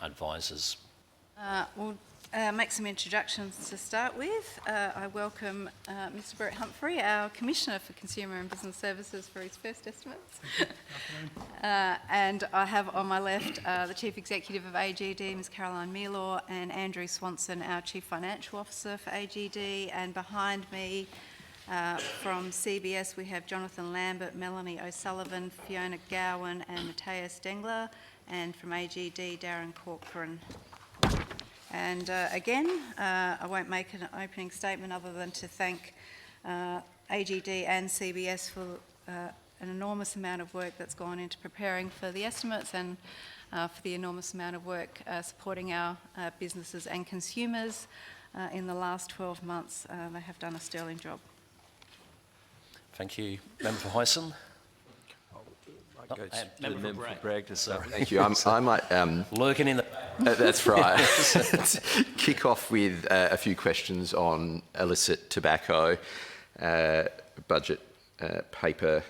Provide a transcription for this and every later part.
advisors. We'll make some introductions to start with. I welcome Mr. Brett Humphrey, our Commissioner for Consumer and Business Services, for his first estimates. And I have on my left the Chief Executive of AGD, Ms. Caroline Mealaw, and Andrew Swanson, our Chief Financial Officer for AGD. And behind me from CBS, we have Jonathan Lambert, Melanie O'Sullivan, Fiona Gowan, and Matthias Dengler. And from AGD, Darren Corcoran. And again, I won't make an opening statement other than to thank AGD and CBS for an enormous amount of work that's gone into preparing for the estimates and for the enormous amount of work supporting our businesses and consumers in the last 12 months. They have done a sterling job. Thank you. Member for Huyson. Member for Bragg to start. Thank you. I might lurking in the. That's right. Kick off with a few questions on illicit tobacco. Budget paper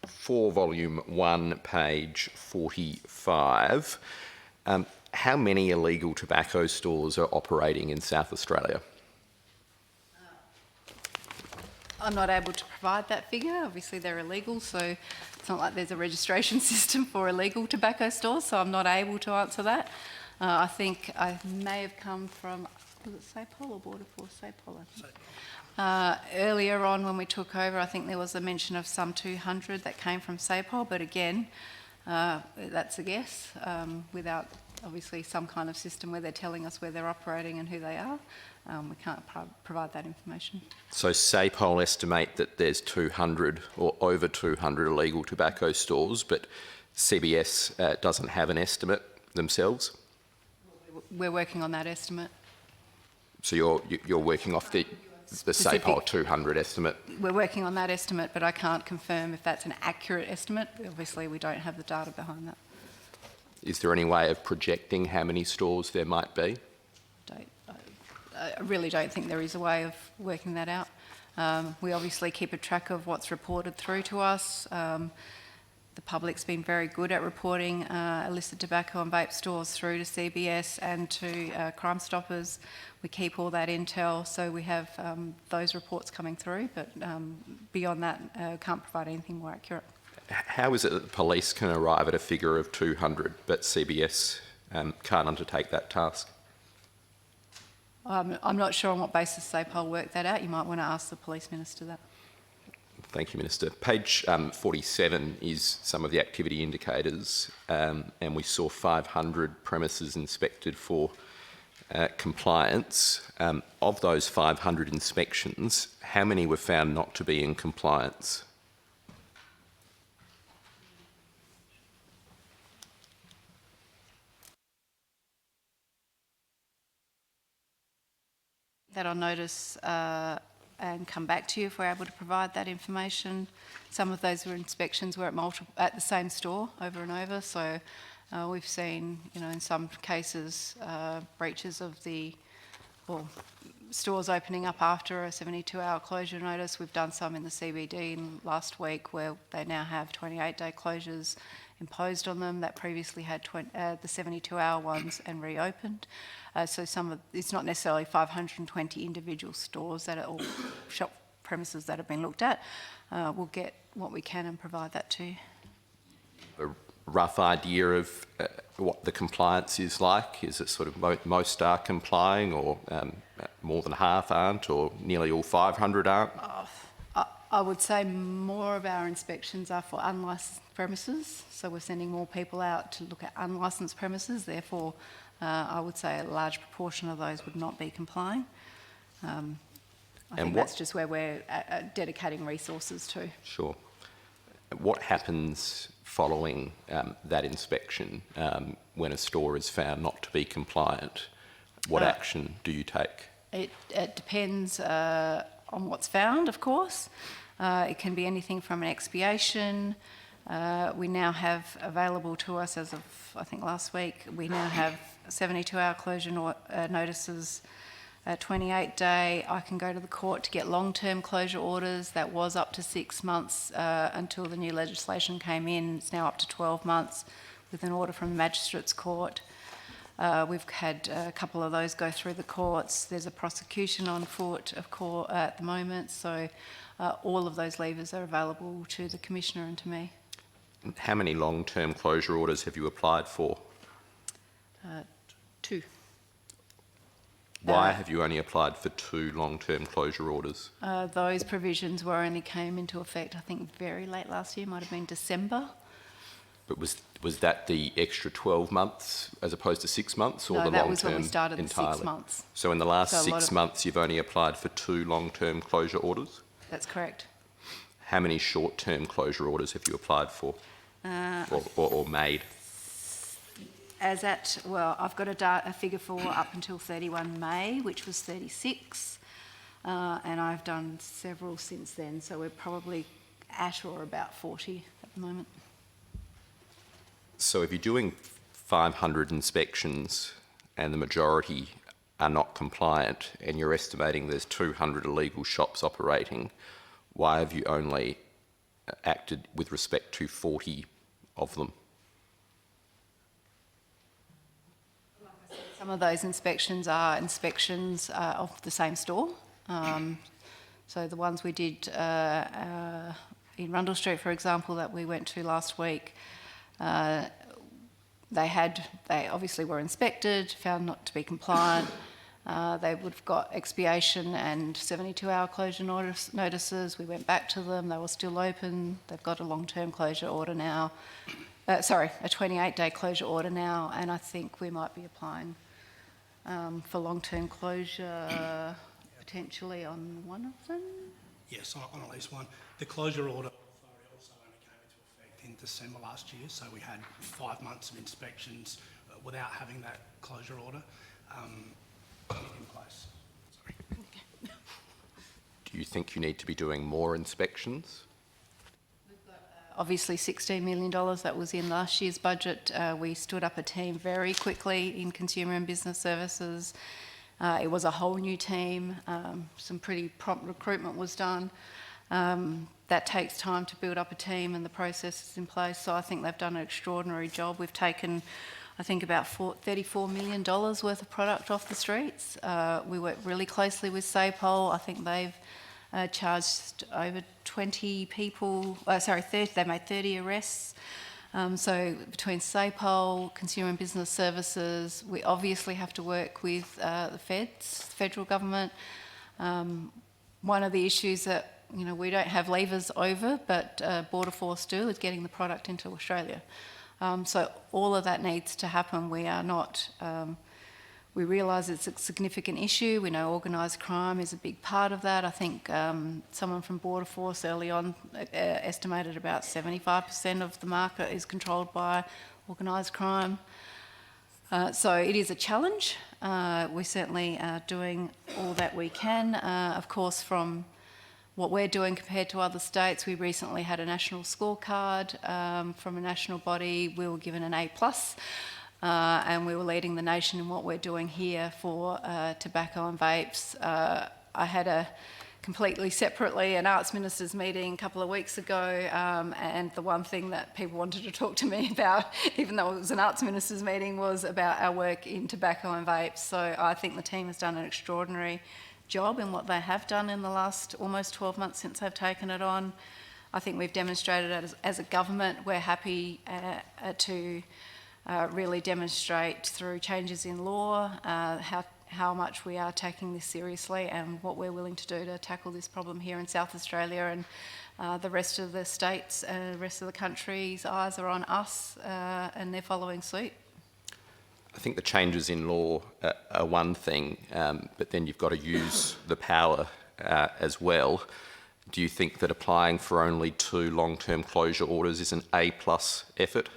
4, volume 1, page 45. How many illegal tobacco stores are operating in South Australia? I'm not able to provide that figure. Obviously, they're illegal, so it's not like there's a registration system for illegal tobacco stores, so I'm not able to answer that. I think I may have come from, was it SAPOL or Border Force? SAPOL. Earlier on when we took over, I think there was a mention of some 200 that came from SAPOL, but again, that's a guess, without obviously some kind of system where they're telling us where they're operating and who they are. We can't provide that information. So SAPOL estimate that there's 200 or over 200 illegal tobacco stores, but CBS doesn't have an estimate themselves? We're working on that estimate. So you're working off the SAPOL 200 estimate? We're working on that estimate, but I can't confirm if that's an accurate estimate. Obviously, we don't have the data behind that. Is there any way of projecting how many stores there might be? I really don't think there is a way of working that out. We obviously keep a track of what's reported through to us. The public's been very good at reporting illicit tobacco and vape stores through to CBS and to Crime Stoppers. We keep all that intel, so we have those reports coming through, but beyond that, can't provide anything more accurate. How is it that the police can arrive at a figure of 200, but CBS can't undertake that task? I'm not sure on what basis SAPOL worked that out. You might want to ask the Police Minister that. Thank you, Minister. Page 47 is some of the activity indicators, and we saw 500 premises inspected for compliance. Of those 500 inspections, how many were found not to be in compliance? That I'll notice and come back to you if we're able to provide that information. Some of those inspections were at the same store over and over, so we've seen, in some cases, breaches of stores opening up after a 72-hour closure notice. We've done some in the CBD last week where they now have 28-day closures imposed on them that previously had the 72-hour ones and reopened. So it's not necessarily 520 individual stores that are all shop premises that have been looked at. We'll get what we can and provide that to you. A rough idea of what the compliance is like? Is it sort of most are complying, or more than half aren't, or nearly all 500 aren't? I would say more of our inspections are for unlicensed premises, so we're sending more people out to look at unlicensed premises. Therefore, I would say a large proportion of those would not be complying. I think that's just where we're dedicating resources to. Sure. What happens following that inspection when a store is found not to be compliant? What action do you take? It depends on what's found, of course. It can be anything from an expiation. We now have available to us, as of I think last week, we now have 72-hour closure notices, 28-day. I can go to the court to get long-term closure orders. That was up to 6 months until the new legislation came in. It's now up to 12 months with an order from the Magistrates Court. We've had a couple of those go through the courts. There's a prosecution on foot of court at the moment, so all of those levers are available to the Commissioner and to me. How many long-term closure orders have you applied for? 2. Why have you only applied for 2 long-term closure orders? Those provisions only came into effect, I think, very late last year, might have been December. But was that the extra 12 months as opposed to 6 months, or No, the that long-term was when we started the entirely? 6 months. So in the last So a lot 6 of- months, you've only applied for 2 long-term closure orders? That's correct. How many short-term closure orders have you applied for or made? I've got a figure for up until 31 May, which was 36, and I've done several since then, so we're probably at or about 40 at the moment. So if you're doing 500 inspections and the majority are not compliant, and you're estimating there's 200 illegal shops operating, why have you only acted with respect to 40 of them? Some of those inspections are inspections of the same store. So the ones we did in Rundle Street, for example, that we went to last week, they obviously were inspected, found not to be compliant. They would have got expiation and 72-hour closure notices. We went back to them. They were still open. They've got a long-term closure order now. A 28-day closure order now, and I think we might be applying for long-term closure potentially on one of them. Yes, on at least one. The closure order authority also only came into effect in December last year, so we had 5 months of inspections without having that closure order in place. Sorry. Do you think you need to be doing more inspections? Obviously $16 million that was in last year's budget. We stood up a team very quickly in Consumer and Business Services. It was a whole new team. Some pretty prompt recruitment was done. That takes time to build up a team and the processes in place, so I think they've done an extraordinary job. We've taken, I think, about $34 million worth of product off the streets. We work really closely with SAPOL. I think they've charged over 20 people, 30, they made 30 arrests. So between SAPOL, Consumer and Business Services, we obviously have to work with the federal government. One of the issues that we don't have levers over, but Border Force do, is getting the product into Australia. So all of that needs to happen. We are not. We realise it's a significant issue. We know organised crime is a big part of that. I think someone from Border Force early on estimated about 75% of the market is controlled by organised crime. So it is a challenge. We certainly are doing all that we can. Of course, from what we're doing compared to other states, we recently had a national scorecard from a national body. We were given an A+. And we were leading the nation in what we're doing here for tobacco and vapes. I had a completely separately an arts ministers meeting a couple of weeks ago, and the one thing that people wanted to talk to me about, even though it was an arts ministers meeting, was about our work in tobacco and vapes. So I think the team has done an extraordinary job in what they have done in the last almost 12 months since they've taken it on. I think we've demonstrated as a government we're happy to really demonstrate through changes in law how much we are taking this seriously and what we're willing to do to tackle this problem here in South Australia, and the rest of the states and the rest of the country's eyes are on us and they're following suit. I think the changes in law are one thing, but then you've got to use the power as well. Do you think that applying for only 2 long-term closure orders is an A+ effort?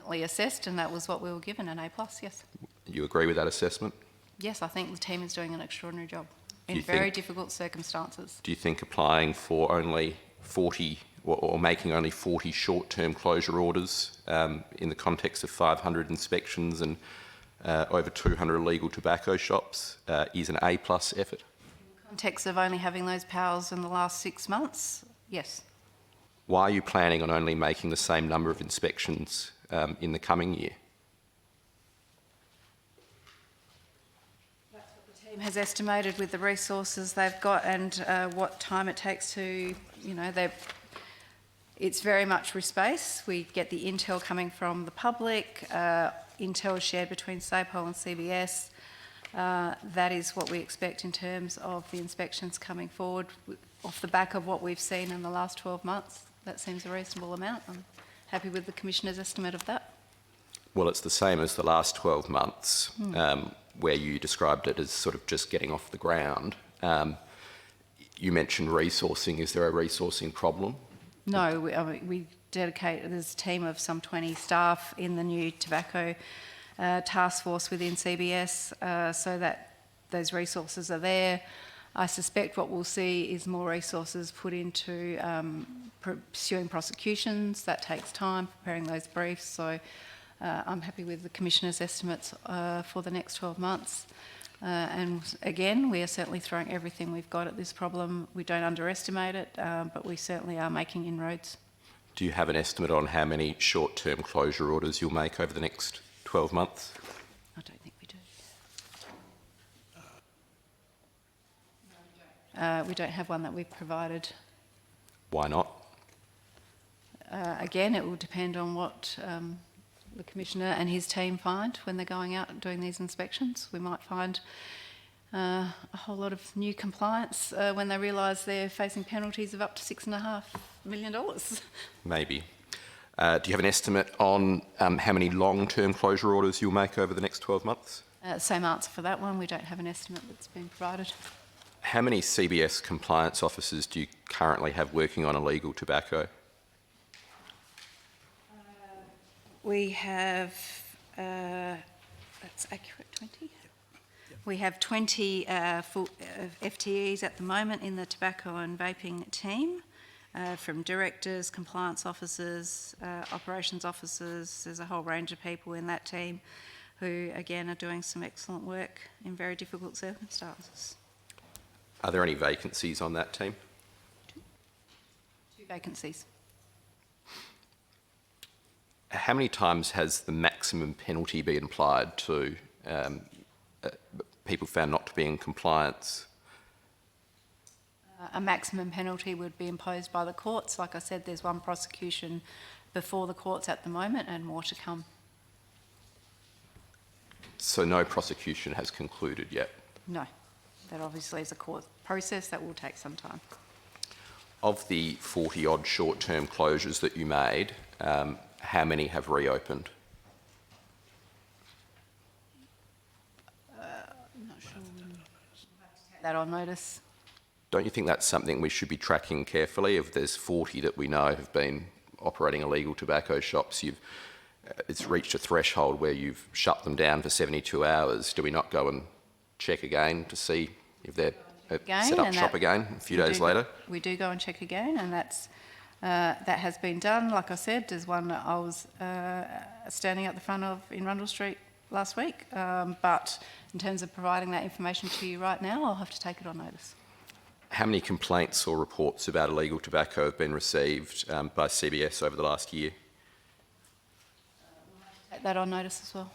Assessed, and that was what we were given, an A+, yes. You agree with that assessment? Yes, I think the team is doing an extraordinary job in very difficult circumstances. Do you think applying for only 40 or making only 40 short-term closure orders in the context of 500 inspections and over 200 illegal tobacco shops is an A+ effort? In the context of only having those powers in the last 6 months, yes. Why are you planning on only making the same number of inspections in the coming year? team has estimated with the resources they've got and what time it takes to, it's very much risk-based. We get the intel coming from the public, intel shared between SAPOL and CBS. That is what we expect in terms of the inspections coming forward off the back of what we've seen in the last 12 months. That seems a reasonable amount. I'm happy with the Commissioner's estimate of that. Well, it's the same as the last 12 months, where you described it as sort of just getting off the ground. You mentioned resourcing. Is there a resourcing problem? No, we dedicate, there's a team of some 20 staff in the new tobacco task force within CBS, so that those resources are there. I suspect what we'll see is more resources put into pursuing prosecutions. That takes time, preparing those briefs. So I'm happy with the Commissioner's estimates for the next 12 months. And again, we are certainly throwing everything we've got at this problem. We don't underestimate it, but we certainly are making inroads. Do you have an estimate on how many short-term closure orders you'll make over the next 12 months? I don't think we do. We don't have one that we've provided. Why not? Again, it will depend on what the Commissioner and his team find when they're going out and doing these inspections. We might find a whole lot of new compliance when they realise they're facing penalties of up to $6.5 million. Maybe. Do you have an estimate on how many long-term closure orders you'll make over the next 12 months? Same answer for that one. We don't have an estimate that's been provided. How many CBS compliance officers do you currently have working on illegal tobacco? We have, that's accurate, 20? We have 20 full FTEs at the moment in the tobacco and vaping team, from directors, compliance officers, operations officers. There's a whole range of people in that team who, again, are doing some excellent work in very difficult circumstances. Are there any vacancies on that team? 2 vacancies. How many times has the maximum penalty been applied to people found not to be in compliance? A maximum penalty would be imposed by the courts. Like I said, there's one prosecution before the courts at the moment and more to come. So no prosecution has concluded yet? No. That obviously is a court process that will take some time. Of the 40-odd short-term closures that you made, how many have reopened? I'm not sure. We'll have to take that on notice. Don't you think that's something we should be tracking carefully? If there's 40 that we know have been operating illegal tobacco shops, it's reached a threshold where you've shut them down for 72 hours. Do we not go and check again to see if they're set up shop again a few days later? We do go and check again, and that has been done. Like I said, there's one that I was standing at the front of in Rundle Street last week, but in terms of providing that information to you right now, I'll have to take it on notice. How many complaints or reports about illegal tobacco have been received by CBS over the last year? Take that on notice as well.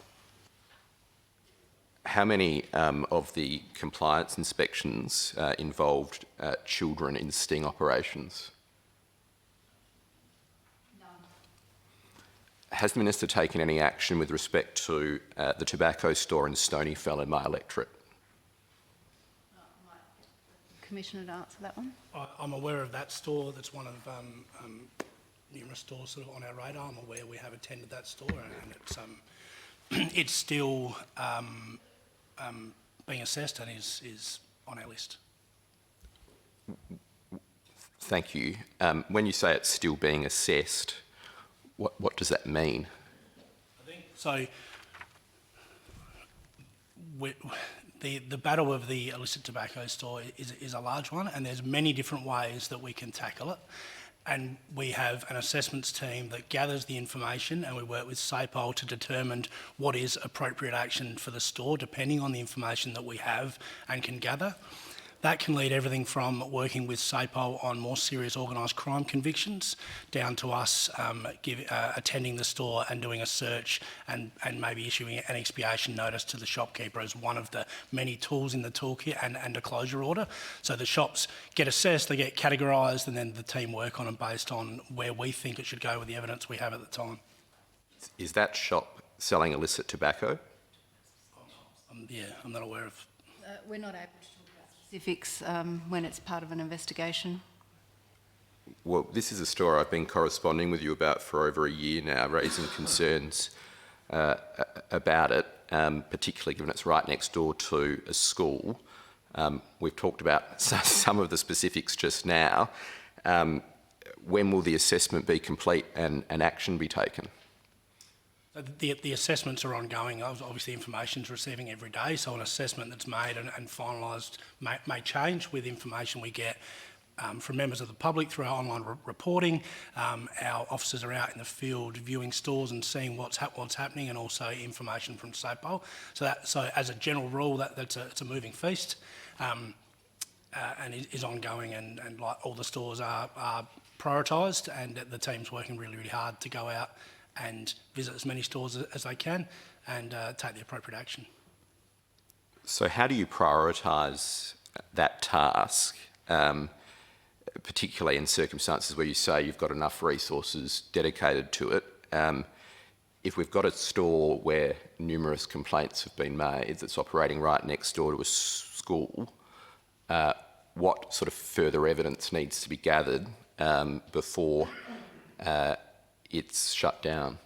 How many of the compliance inspections involved children in sting operations? None. Has the Minister taken any action with respect to the tobacco store in Stonyfell in my electorate? Commissioner to answer that one. I'm aware of that store. That's one of numerous stores sort of on our radar. I'm aware we have attended that store, and it's still being assessed and is on our list. Thank you. When you say it's still being assessed, what does that mean? I think so. The battle of the illicit tobacco store is a large one, and there's many different ways that we can tackle it. And we have an assessments team that gathers the information, and we work with SAPOL to determine what is appropriate action for the store, depending on the information that we have and can gather. that can lead everything from working with SAPOL on more serious organised crime convictions down to us attending the store and doing a search and maybe issuing an expiation notice to the shopkeeper as one of the many tools in the toolkit and a closure order. So the shops get assessed, they get categorised, and then the team work on them based on where we think it should go with the evidence we have at the time. Is that shop selling illicit tobacco? I'm not aware of. We're not able to talk about specifics when it's part of an investigation. Well, this is a store I've been corresponding with you about for over a year now, raising concerns about it, particularly given it's right next door to a school. We've talked about some of the specifics just now. When will the assessment be complete and action be taken? The assessments are ongoing. Obviously, information's receiving every day, so an assessment that's made and finalised may change with information we get from members of the public through our online reporting. Our officers are out in the field viewing stores and seeing what's happening, and also information from SAPOL. So as a general rule, it's a moving feast, and is ongoing, and like all the stores are prioritised, and the team's working really, really hard to go out and visit as many stores as they can and take the appropriate action. So how do you prioritise that task, particularly in circumstances where you say you've got enough resources dedicated to it? If we've got a store where numerous complaints have been made that's operating right next door to a school, what sort of further evidence needs to be gathered before it's shut down?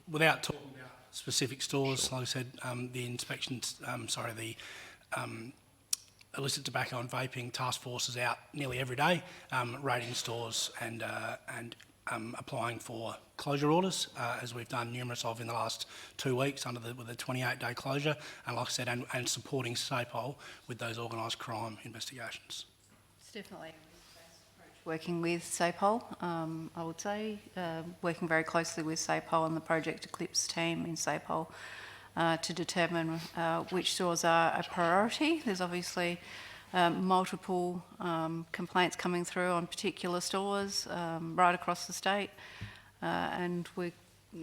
Without talking about specific stores, like I said, the inspections, the illicit tobacco and vaping task force is out nearly every day, raiding stores and applying for closure orders, as we've done numerous of in the last 2 weeks with a 28-day closure, and like I said, and supporting SAPOL with those organised crime investigations. It's definitely a risk-based approach. Working with SAPOL, I would say, working very closely with SAPOL and the Project Eclipse team in SAPOL to determine which stores are a priority. There's obviously multiple complaints coming through on particular stores right across the state, and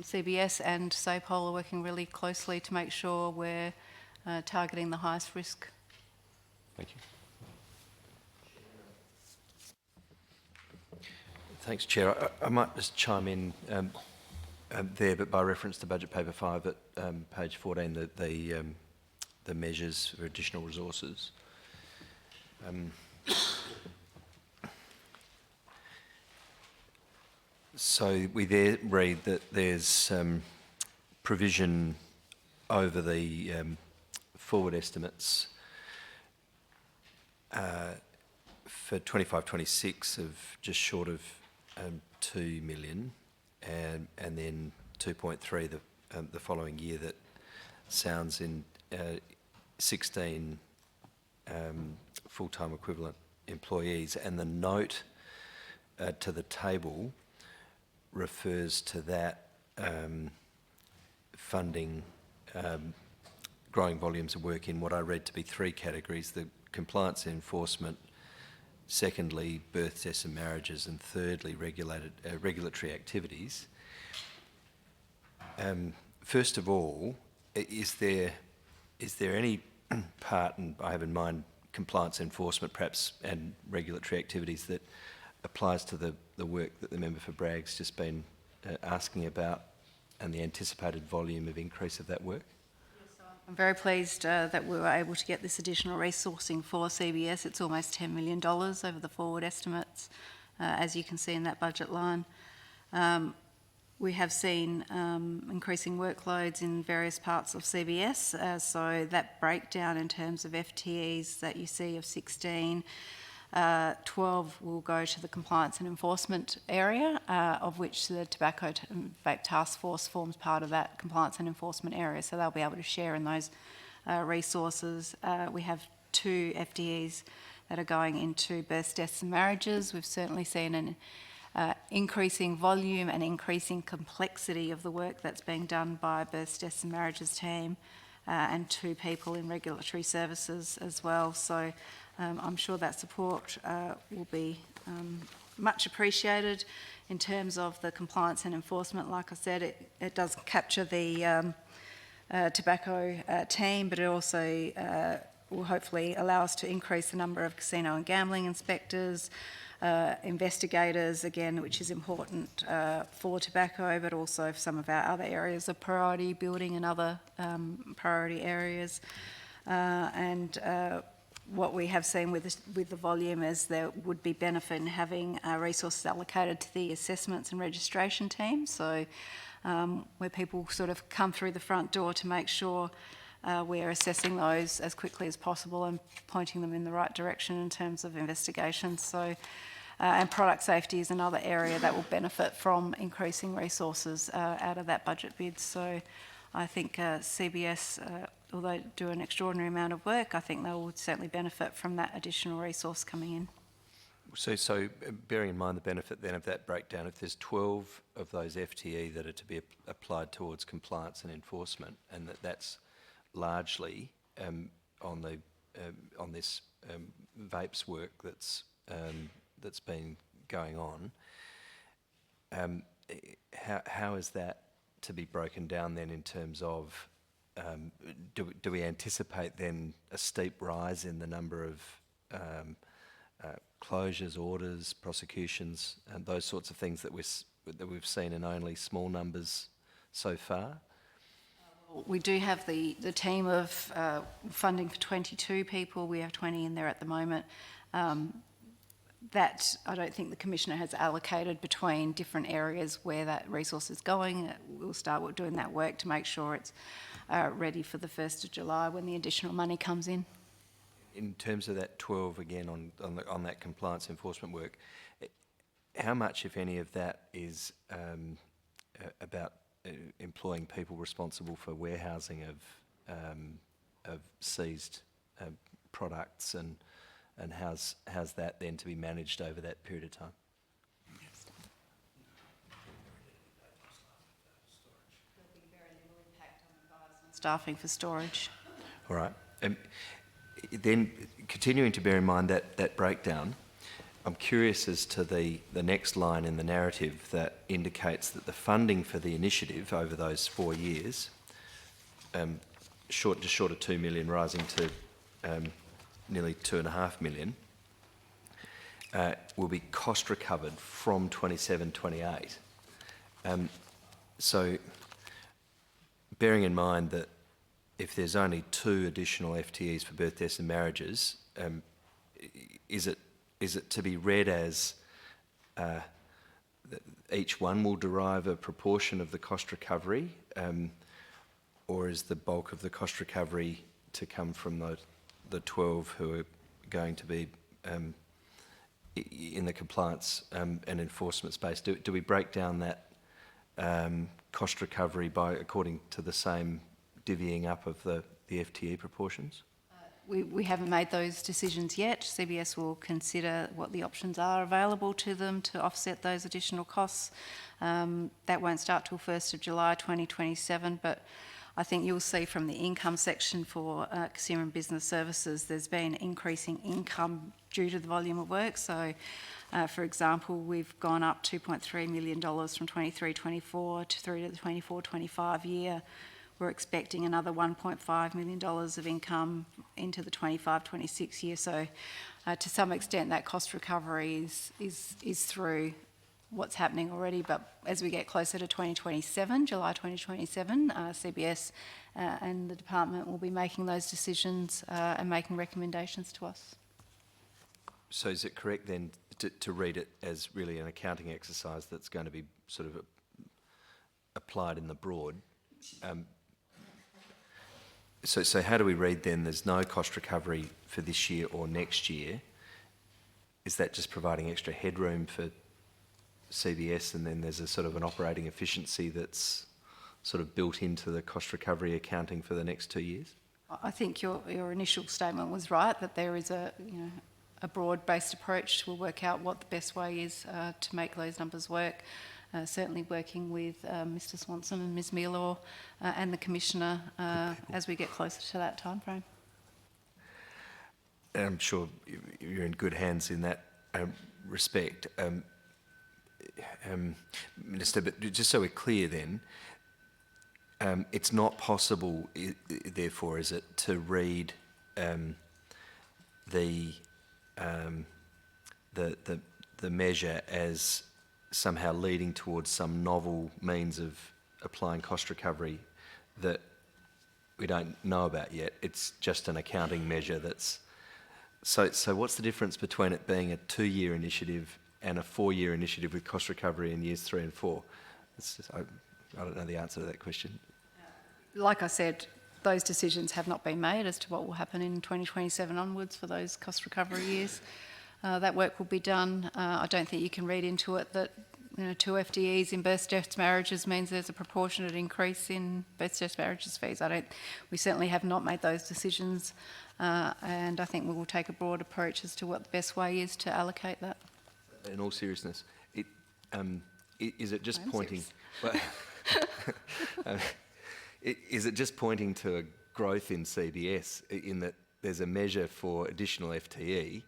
CBS and SAPOL are working really closely to make sure we're targeting the highest risk. Thank you. Thanks, Chair. I might just chime in there, but by reference to Budget Paper 5 at page 14, the measures for additional resources. So we there read that there's provision over the forward estimates for 25-26 of just short of 2 million, and then 2.3 the following year. That sounds in 16 full-time equivalent employees, and the note to the table refers to that funding growing volumes of work in what I read to be 3 categories: the compliance and enforcement, secondly births, deaths and marriages, and thirdly regulatory activities. First of all, is there any part, and I have in mind compliance enforcement perhaps and regulatory activities, that applies to the work that the member for Bragg's just been asking about, and the anticipated volume of increase of that work? I'm very pleased that we were able to get this additional resourcing for CBS. It's almost $10 million over the forward estimates, as you can see in that budget line. We have seen increasing workloads in various parts of CBS, so that breakdown in terms of FTEs that you see of 16, 12 will go to the compliance and enforcement area, of which the Tobacco and Vape Task Force forms part of that compliance and enforcement area, so they'll be able to share in those resources. We have 2 FTEs that are going into births, deaths and marriages. We've certainly seen an increasing volume and increasing complexity of the work that's being done by births, deaths and marriages team, and 2 people in regulatory services as well. So I'm sure that support will be much appreciated. In terms of the compliance and enforcement, like I said, it does capture the tobacco team, but it also will hopefully allow us to increase the number of casino and gambling inspectors, investigators, again, which is important for tobacco, but also for some of our other areas of priority, building and other priority areas. What we have seen with the volume is there would be benefit in having resources allocated to the assessments and registration team. So where people sort of come through the front door to make sure we're assessing those as quickly as possible and pointing them in the right direction in terms of investigations. So, and product safety is another area that will benefit from increasing resources out of that budget bid. So I think CBS, although they do an extraordinary amount of work, I think they will certainly benefit from that additional resource coming in. So bearing in mind the benefit then of that breakdown, if there's 12 of those FTE that are to be applied towards compliance and enforcement, and that's largely on this vapes work that's been going on, how is that to be broken down then in terms of do we anticipate then a steep rise in the number of closures, orders, prosecutions, and those sorts of things that we've seen in only small numbers so far? We do have the team of funding for 22 people. We have 20 in there at the moment. That I don't think the Commissioner has allocated between different areas where that resource is going. We'll start doing that work to make sure it's ready for the 1st of July when the additional money comes in. In terms of that 12 again on that compliance enforcement work, how much, if any, of that is about employing people responsible for warehousing of seized products, and how's that then to be managed over that period of time? Staffing for storage. All right. Then continuing to bear in mind that breakdown, I'm curious as to the next line in the narrative that indicates that the funding for the initiative over those 4 years, just short of 2 million, rising to nearly 2.5 million, will be cost recovered from 27-28. So bearing in mind that if there's only 2 additional FTEs for birth, deaths and marriages, is it to be read as each one will derive a proportion of the cost recovery, or is the bulk of the cost recovery to come from the 12 who are going to be in the compliance and enforcement space? Do we break down that cost recovery according to the same divvying up of the FTE proportions? We haven't made those decisions yet. CBS will consider what the options are available to them to offset those additional costs. That won't start till 1st of July 2027, but I think you'll see from the income section for Consumer and Business Services, there's been increasing income due to the volume of work. So, for example, we've gone up $2.3 million from 23-24 through to the 24-25 year. We're expecting another $1.5 million of income into the 25-26 year. So to some extent that cost recovery is through what's happening already, but as we get closer to 2027, July 2027, CBS and the department will be making those decisions and making recommendations to us. So is it correct then to read it as really an accounting exercise that's going to be sort of applied in the broad? So how do we read then there's no cost recovery for this year or next year? Is that just providing extra headroom for CBS, and then there's a sort of an operating efficiency that's sort of built into the cost recovery accounting for the next 2 years? I think your initial statement was right, that there is a broad-based approach. We'll work out what the best way is to make those numbers work. certainly working with Mr Swanson and Ms Mealaw and the Commissioner as we get closer to that timeframe. I'm sure you're in good hands in that respect. Minister, but just so we're clear then, it's not possible, therefore, is it, to read the measure as somehow leading towards some novel means of applying cost recovery that we don't know about yet? It's just an accounting measure that's... So what's the difference between it being a 2-year initiative and a 4-year initiative with cost recovery in years 3 and 4? It's just, I don't know the answer to that question. Like I said, those decisions have not been made as to what will happen in 2027 onwards for those cost recovery years. That work will be done. I don't think you can read into it that 2 FTEs in births, deaths, marriages means there's a proportionate increase in births, deaths, marriages fees. We certainly have not made those decisions, and I think we will take a broad approach as to what the best way is to allocate that. In all seriousness, is it just pointing... is it just pointing to a growth in CBS in that there's a measure for additional FTE,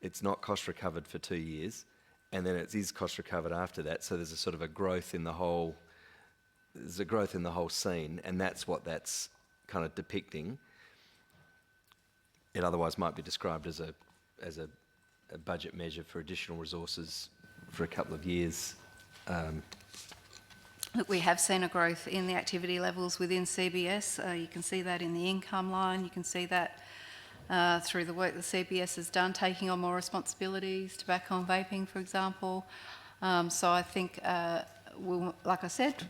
it's not cost recovered for 2 years, and then it is cost recovered after that, so there's a sort of a growth in the whole... There's a growth in the whole scene, and that's what that's kind of depicting. It otherwise might be described as a budget measure for additional resources for a couple of years. Look, we have seen a growth in the activity levels within CBS. You can see that in the income line. You can see that through the work that CBS has done, taking on more responsibilities, tobacco and vaping, for example. So I think, like I said,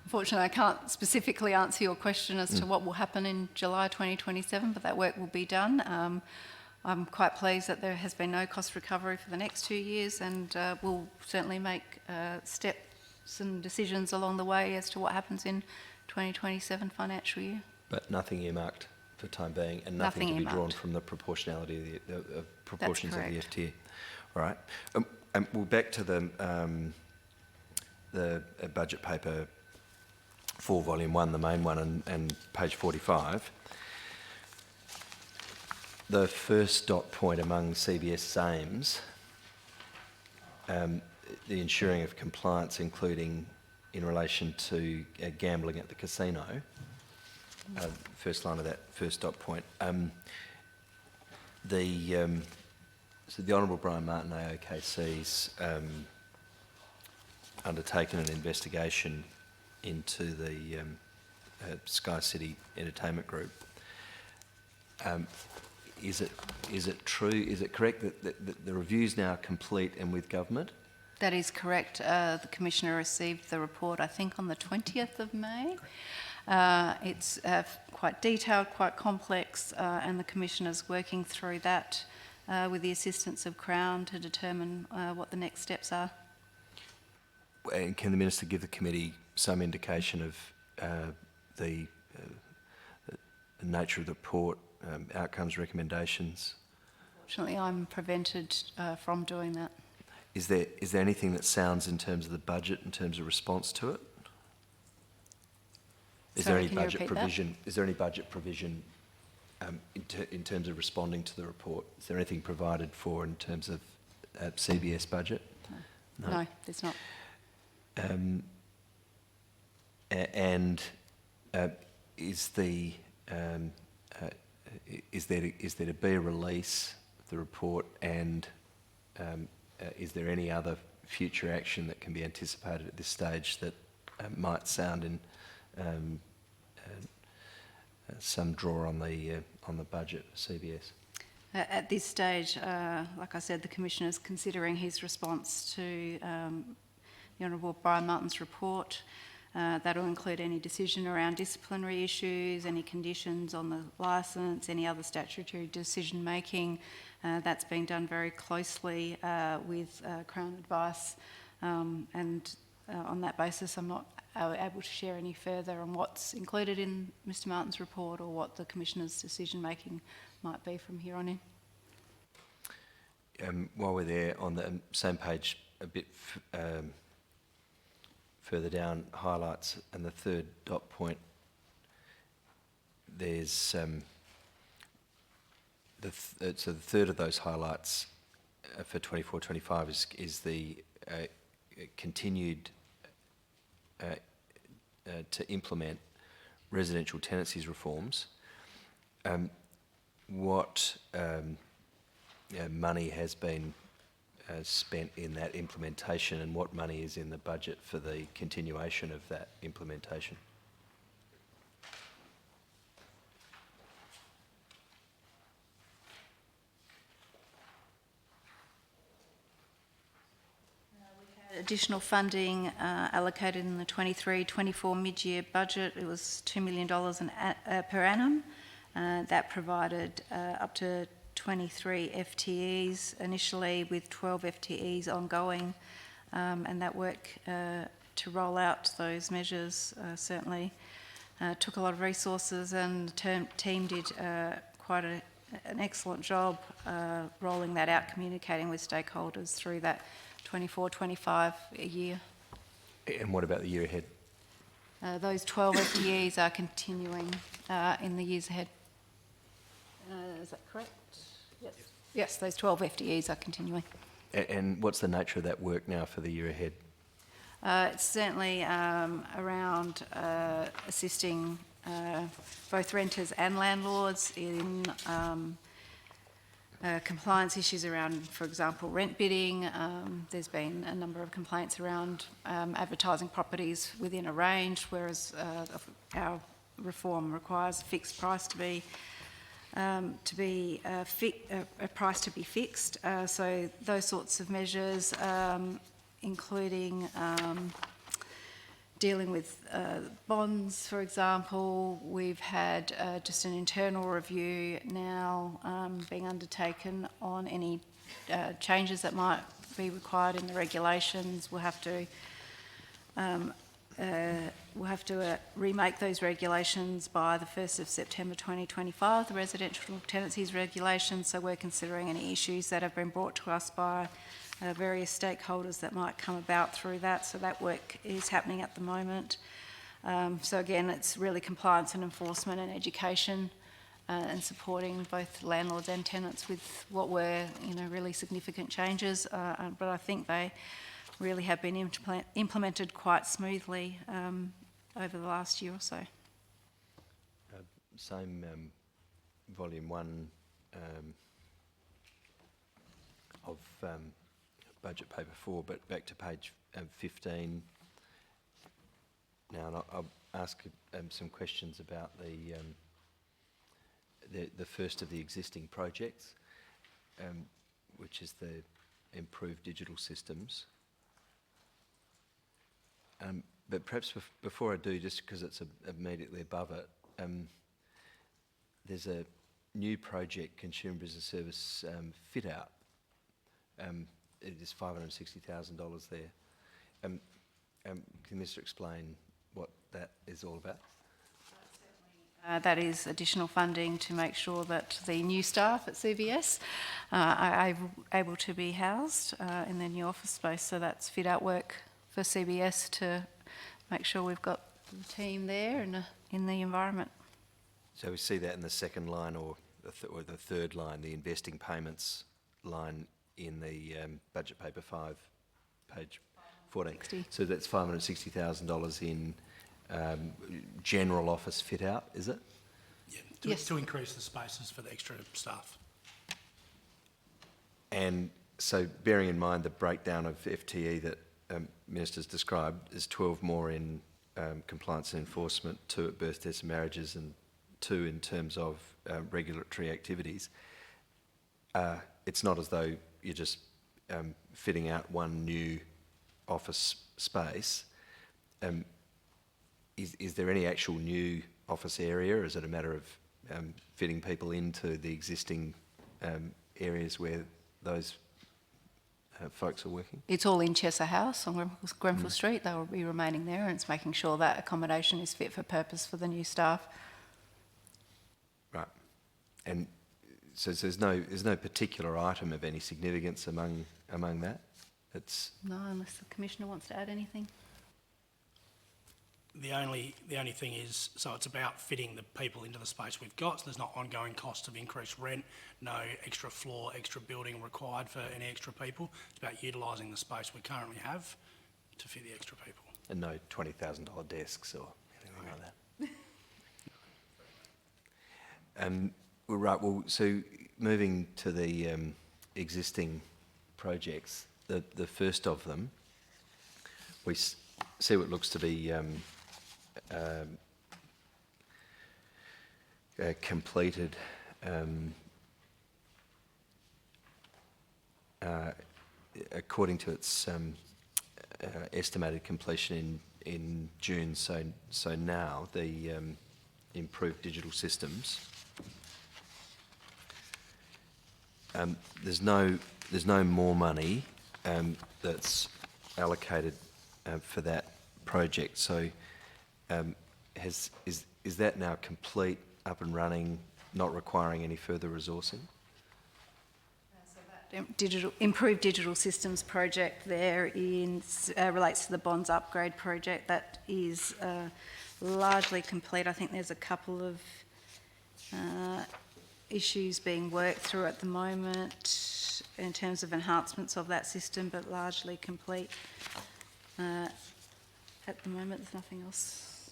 unfortunately I can't specifically answer your question as to what will happen in July 2027, but that work will be done. I'm quite pleased that there has been no cost recovery for the next 2 years, and we'll certainly make steps and decisions along the way as to what happens in 2027 financial year. But nothing earmarked for time being, and nothing to be drawn from the proportionality of the proportions of the FTE. All right. Well, back to the budget paper 4, volume 1, the main one, and page 45. The first dot point among CBS aims, the ensuring of compliance, including in relation to gambling at the casino, first line of that first dot point. So the Honourable Brian Martin AOKC's undertaken an investigation into the Sky City Entertainment Group. Is it true? Is it correct that the review's now complete and with government? That is correct. The Commissioner received the report, I think, on the 20th of May. It's quite detailed, quite complex, and the Commissioner's working through that with the assistance of Crown to determine what the next steps are. And can the Minister give the committee some indication of the nature of the report, outcomes, recommendations? Fortunately, I'm prevented from doing that. Is there anything that sounds in terms of the budget, in terms of response to it? Is there any budget provision? Is there any budget provision in terms of responding to the report? Is there anything provided for in terms of CBS budget? No, there's not. And is there to be a release of the report, and is there any other future action that can be anticipated at this stage that might sound in some draw on the budget for CBS? At this stage, like I said, the Commissioner is considering his response to the Honourable Brian Martin's report. That will include any decision around disciplinary issues, any conditions on the licence, any other statutory decision making. That's being done very closely with Crown advice, and on that basis I'm not able to share any further on what's included in Mr Martin's report or what the Commissioner's decision making might be from here on in. While we're there, on the same page, a bit further down, highlights, and the third dot point, there's so the third of those highlights for 24-25 is the continued to implement residential tenancies reforms. What money has been spent in that implementation, and what money is in the budget for the continuation of that implementation? Additional funding allocated in the 23-24 mid-year budget. It was $2 million per annum. That provided up to 23 FTEs initially, with 12 FTEs ongoing, and that work to roll out those measures certainly took a lot of resources, and the team did quite an excellent job rolling that out, communicating with stakeholders through that 24-25 a year. And what about the year ahead? Those 12 FTEs are continuing in the years ahead. Is that correct? Yes. Yes, those 12 FTEs are continuing. And what's the nature of that work now for the year ahead? It's certainly around assisting both renters and landlords in compliance issues around, for example, rent bidding. There's been a number of complaints around advertising properties within a range, whereas our reform requires a fixed price to be a price to be fixed. So those sorts of measures, including dealing with bonds, for example. We've had just an internal review now being undertaken on any changes that might be required in the regulations. We'll have to remake those regulations by the 1st of September 2025, the residential tenancies regulations. So we're considering any issues that have been brought to us by various stakeholders that might come about through that. So that work is happening at the moment. So again, it's really compliance and enforcement and education and supporting both landlords and tenants with what were, really significant changes. But I think they really have been implemented quite smoothly over the last year or so. Same volume 1 of budget paper 4, but back to page 15 now, and I'll ask some questions about the first of the existing projects, which is the improved digital systems. But perhaps before I do, just because it's immediately above it, there's a new project, Consumer Business Service fit out. It is $560,000 there. Can Mr. explain what that is all about? That is additional funding to make sure that the new staff at CBS are able to be housed in their new office space. So that's fit out work for CBS to make sure we've got the team there and in the environment. So we see that in the second line or the third line, the investing payments line in the budget paper 5, page 14. 60. So that's $560,000 in general office fit out, is it? Yeah, Yes. to increase the spaces for the extra staff. And so bearing in mind the breakdown of FTE that Minister's described, is 12 more in compliance and enforcement, 2 at birth, deaths and marriages, and 2 in terms of regulatory activities. It's not as though you're just fitting out one new office space. Is there any actual new office area, or is it a matter of fitting people into the existing areas where those folks are working? It's all in Cheshire House on Grenfell Street. They will be remaining there, and it's making sure that accommodation is fit for purpose for the new staff. Right. And so there's no particular item of any significance among that? It's No, unless the Commissioner wants to add anything. the only thing is, so it's about fitting the people into the space we've got, so there's not ongoing costs of increased rent, no extra floor, extra building required for any extra people. It's about utilising the space we currently have to fit the extra people. And no $20,000 desks or anything like that. Well, right, well, so moving to the existing projects, the first of them, we see what looks to be completed according to its estimated completion in June. So now the improved digital systems. There's no more money that's allocated for that project. So is that now complete, up and running, not requiring any further resourcing? Improved digital systems project there relates to the bonds upgrade project. That is largely complete. I think there's a couple of issues being worked through at the moment in terms of enhancements of that system, but largely complete. At the moment, there's nothing else.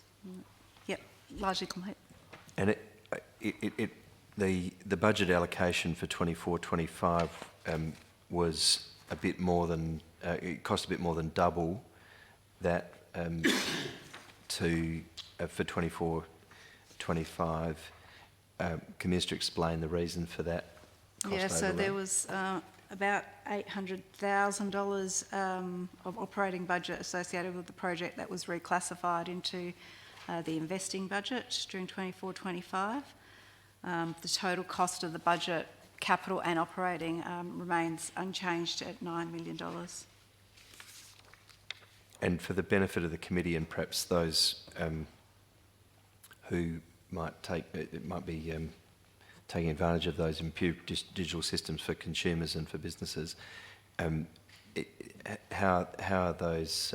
Yep, largely complete. And the budget allocation for 24-25 was a bit more than it cost a bit more than double that for 24-25. Can Minister explain the reason for that cost Yeah, so overrun? there was about $800,000 of operating budget associated with the project that was reclassified into the investing budget during 24-25. The total cost of the budget, capital and operating, remains unchanged at $9 million. And for the benefit of the committee and perhaps those who might be taking advantage of those improved digital systems for consumers and for businesses, how are those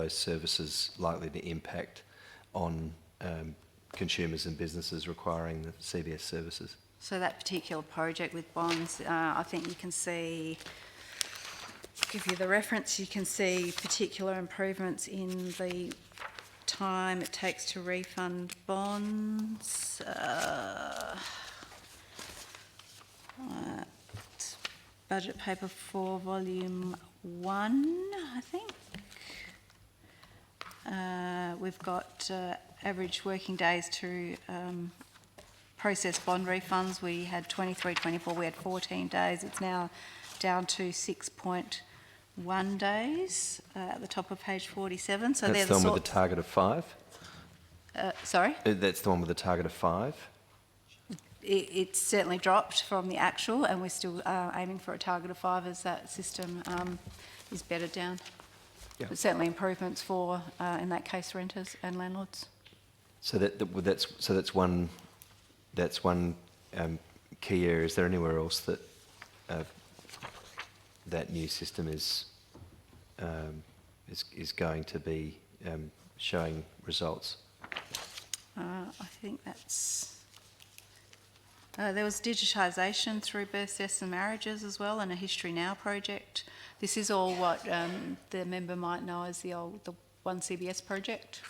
services likely to impact on consumers and businesses requiring the CBS services? So that particular project with bonds, I think you can see, give you the reference, you can see particular improvements in the time it takes to refund bonds. Budget paper 4, volume 1, I think. We've got average working days to process bond refunds. We had 23-24, we had 14 days. It's now down to 6.1 days at the top of page 47. So That's the one with the target of 5? Sorry? That's the one with the target of 5? It's certainly dropped from the actual, and we're still aiming for a target of 5 as that system is bedded down. Yeah. But certainly improvements for, in that case, renters and landlords. So that's one key area. Is there anywhere else that that new system is going to be showing results? I think that's. There was digitisation through births, deaths and marriages as well, and a History Now project. This is all what the member might know as the One CBS project.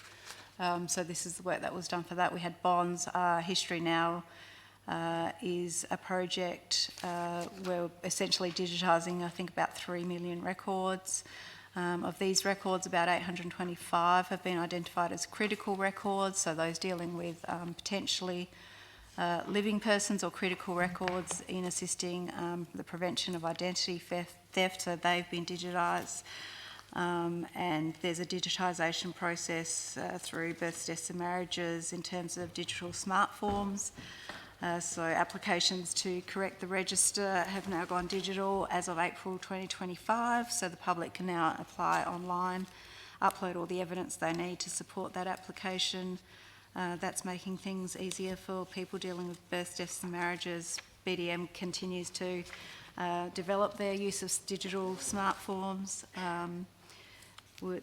So this is the work that was done for that. We had bonds. History Now is a project we're essentially digitising, I think, about 3 million records. Of these records, about 825 have been identified as critical records, so those dealing with potentially living persons, or critical records in assisting the prevention of identity theft, so they've been digitised. And there's a digitisation process through births, deaths and marriages in terms of digital smart forms. So applications to correct the register have now gone digital as of April 2025, so the public can now apply online, upload all the evidence they need to support that application. That's making things easier for people dealing with births, deaths and marriages. BDM continues to develop their use of digital smart forms.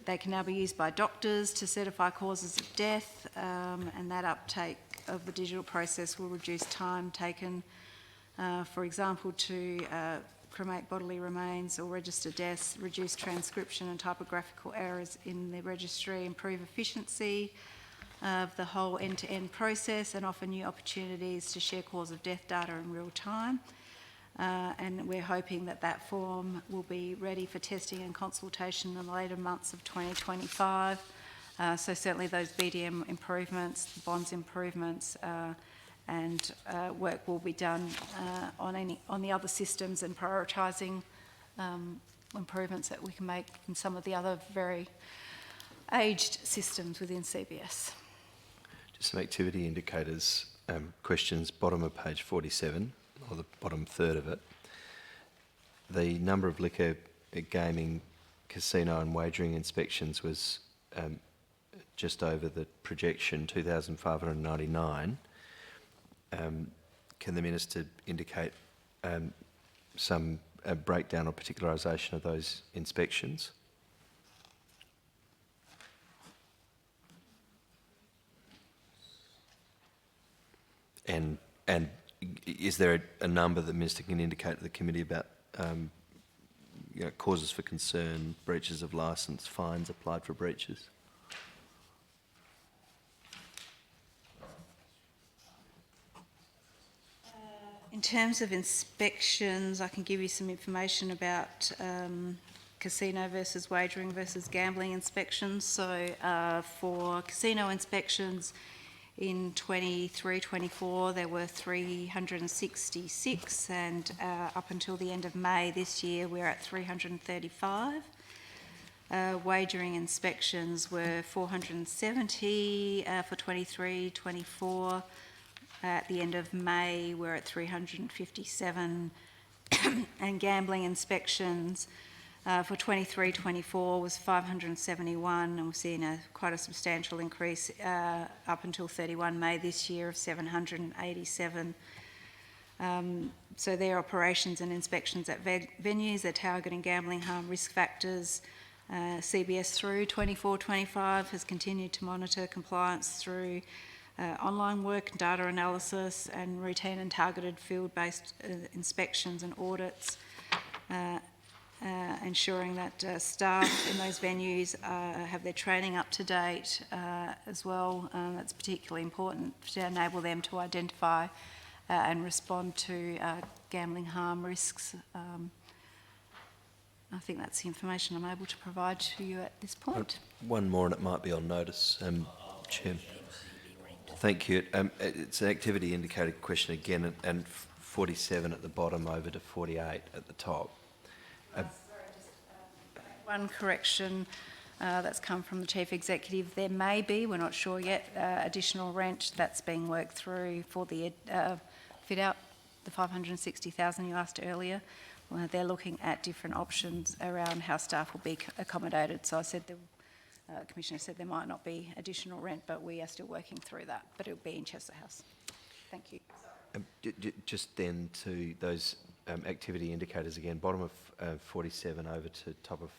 They can now be used by doctors to certify causes of death, and that uptake of the digital process will reduce time taken, for example, to cremate bodily remains or register deaths, reduce transcription and typographical errors in the registry, improve efficiency of the whole end-to-end process, and offer new opportunities to share cause of death data in real time. And we're hoping that that form will be ready for testing and consultation in the later months of 2025. So certainly those BDM improvements, the bonds improvements, and work will be done on the other systems and prioritising improvements that we can make in some of the other very aged systems within CBS. Just some activity indicators, questions, bottom of page 47, or the bottom third of it. The number of liquor, gaming, casino and wagering inspections was just over the projection, 2,599. Can the Minister indicate some breakdown or particularisation of those inspections? And is there a number the Minister can indicate to the committee about causes for concern, breaches of licence, fines applied for breaches? In terms of inspections, I can give you some information about casino versus wagering versus gambling inspections. So for casino inspections in 23-24 there were 366, and up until the end of May this year we're at 335. Wagering inspections were 470 for 23-24. At the end of May, we're at 357, and gambling inspections for 23-24 was 571, and we've seen quite a substantial increase up until 31 May this year of 787. So their operations and inspections at venues, they're targeting gambling harm risk factors. CBS through 24-25 has continued to monitor compliance through online work, data analysis and routine and targeted field-based inspections and audits, ensuring that staff in those venues have their training up to date as well. That's particularly important to enable them to identify and respond to gambling harm risks. I think that's the information I'm able to provide to you at this point. One more, and it might be on notice, Chair. Thank you. It's an activity indicator question again, and 47 at the bottom over to 48 at the top. One correction that's come from the Chief Executive. There may be, we're not sure yet, additional rent that's being worked through for the fit out, the 560,000 you asked earlier. They're looking at different options around how staff will be accommodated. So I said the Commissioner said there might not be additional rent, but we are still working through that. But it'll be in Chester House. Thank you. Just then to those activity indicators again, bottom of 47 over to top of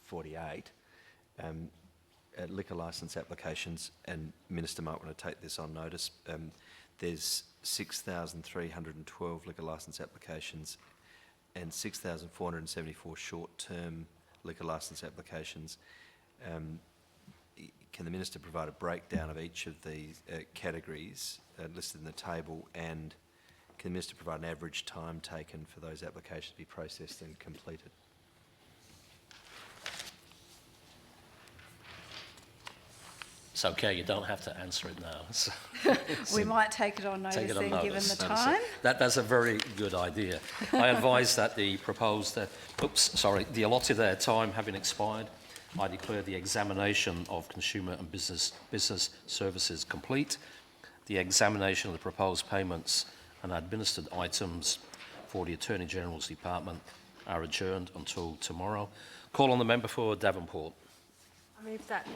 48. Liquor licence applications, and Minister might want to take this on notice. There's 6,312 liquor licence applications and 6,474 short-term liquor licence applications. Can the Minister provide a breakdown of each of these categories listed in the table, and can the Minister provide an average time taken for those applications to be processed and completed? It's okay, you don't have to answer it now. So, We might take it on notice take it on then, given notice. the time. That's a very good idea. I advise that the proposed, the allotted time having expired, I declare the examination of consumer and business services complete. The examination of the proposed payments and administered items for the Attorney General's Department are adjourned until tomorrow. Call on the member for Devonport. I move that